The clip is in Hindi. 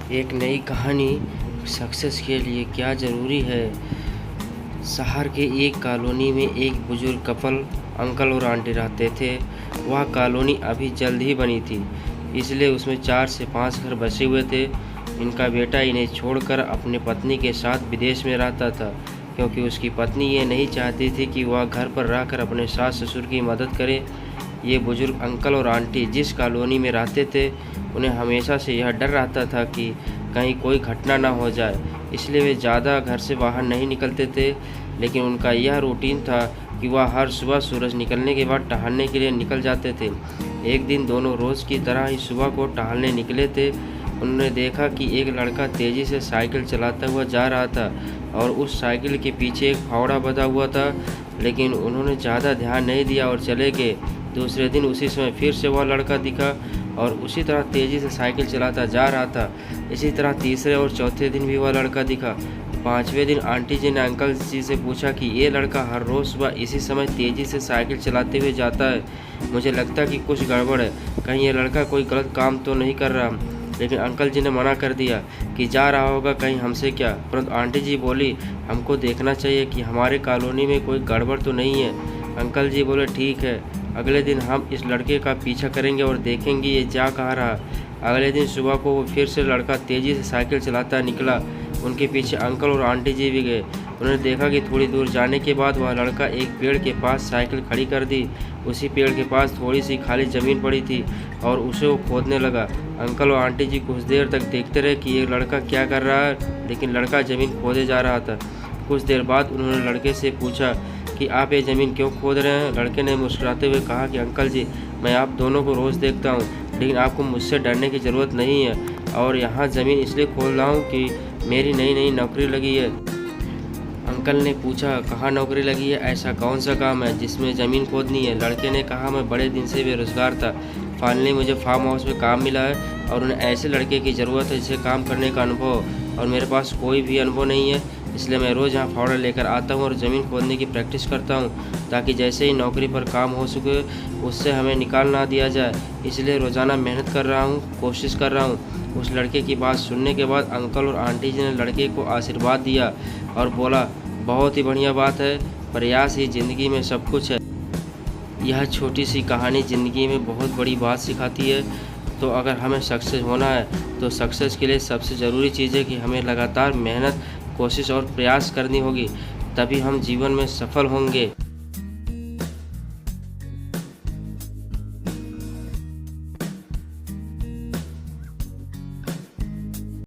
एक नई कहानी सक्सेस के लिए क्या ज़रूरी है। शहर के एक कॉलोनी में एक बुजुर्ग कपल अंकल और आंटी रहते थे। वह कॉलोनी अभी जल्द ही बनी थी, इसलिए उसमें 4 से 5 घर बसे हुए थे। इनका बेटा इन्हें छोड़कर अपनी पत्नी के साथ विदेश में रहता था, क्योंकि उसकी पत्नी ये नहीं चाहती थी कि वह घर पर रहकर अपने सास ससुर की मदद करे। ये बुजुर्ग अंकल और आंटी जिस कॉलोनी में रहते थे, उन्हें हमेशा से यह डर रहता था कि कहीं कोई घटना ना हो जाए, इसलिए वे ज़्यादा घर से बाहर नहीं निकलते थे। लेकिन उनका यह रूटीन था कि वह हर सुबह सूरज निकलने के बाद टहलने के लिए निकल जाते थे। एक दिन दोनों रोज़ की तरह ही सुबह को टहलने निकले थे। उन्होंने देखा कि एक लड़का तेज़ी से साइकिल चलाता हुआ जा रहा था और उस साइकिल के पीछे एक फावड़ा बंधा हुआ था। लेकिन उन्होंने ज़्यादा ध्यान नहीं दिया और चले गए। दूसरे दिन उसी समय फिर से वह लड़का दिखा और उसी तरह तेज़ी से साइकिल चलाता जा रहा था। इसी तरह तीसरे और चौथे दिन भी वह लड़का दिखा। 5वें दिन आंटी जी ने अंकल जी से पूछा कि ये लड़का हर रोज़ सुबह इसी समय तेज़ी से साइकिल चलाते हुए जाता है। मुझे लगता है कि कुछ गड़बड़ है, कहीं ये लड़का कोई गलत काम तो नहीं कर रहा। लेकिन अंकल जी ने मना कर दिया कि जा रहा होगा कहीं हमसे क्या। परंतु आंटी जी बोली, हमको देखना चाहिए कि हमारे कॉलोनी में कोई गड़बड़ तो नहीं है। अंकल जी बोले, ठीक है, अगले दिन हम इस लड़के का पीछा करेंगे और देखेंगे ये जा कहाँ रहा। अगले दिन सुबह को वो फिर से लड़का तेज़ी से साइकिल चलाता निकला। उनके पीछे अंकल और आंटी जी भी गए। उन्होंने देखा कि थोड़ी दूर जाने के बाद वह लड़का एक पेड़ के पास साइकिल खड़ी कर दी। उसी पेड़ के पास थोड़ी सी खाली ज़मीन पड़ी थी और उसे वो खोदने लगा। अंकल और आंटी जी कुछ देर तक देखते रहे कि ये लड़का क्या कर रहा है, लेकिन लड़का ज़मीन खोदे जा रहा था। कुछ देर बाद उन्होंने लड़के से पूछा कि आप ये ज़मीन क्यों खोद रहे हैं। लड़के ने मुस्कुराते हुए कहा कि अंकल जी, मैं आप दोनों को रोज़ देखता हूँ, लेकिन आपको मुझसे डरने की ज़रूरत नहीं है। और यहाँ ज़मीन इसलिए खोद रहा हूँ कि मेरी नई नई नौकरी लगी है। अंकल ने पूछा, कहाँ नौकरी लगी है, ऐसा कौन सा काम है जिसमें ज़मीन खोदनी है। लड़के ने कहा, मैं बड़े दिन से बेरोज़गार था, फाइनली मुझे फार्म हाउस में काम मिला है और उन्हें ऐसे लड़के की ज़रूरत है जिसे काम करने का अनुभव हो, और मेरे पास कोई भी अनुभव नहीं है। इसलिए मैं रोज़ यहाँ फावड़ा लेकर आता हूँ और ज़मीन खोदने की प्रैक्टिस करता हूँ, ताकि जैसे ही नौकरी पर काम हो सके उससे हमें निकाल ना दिया जाए। इसलिए रोज़ाना मेहनत कर रहा हूँ, कोशिश कर रहा हूँ। उस लड़के की बात सुनने के बाद अंकल और आंटी जी ने लड़के को आशीर्वाद दिया और बोला, बहुत ही बढ़िया बात है, प्रयास ही ज़िंदगी में सब कुछ है। यह छोटी सी कहानी ज़िंदगी में बहुत बड़ी बात सिखाती है। तो अगर हमें सक्सेस होना है तो सक्सेस के लिए सबसे ज़रूरी चीज़ है कि हमें लगातार मेहनत, कोशिश और प्रयास करनी होगी, तभी हम जीवन में सफल होंगे।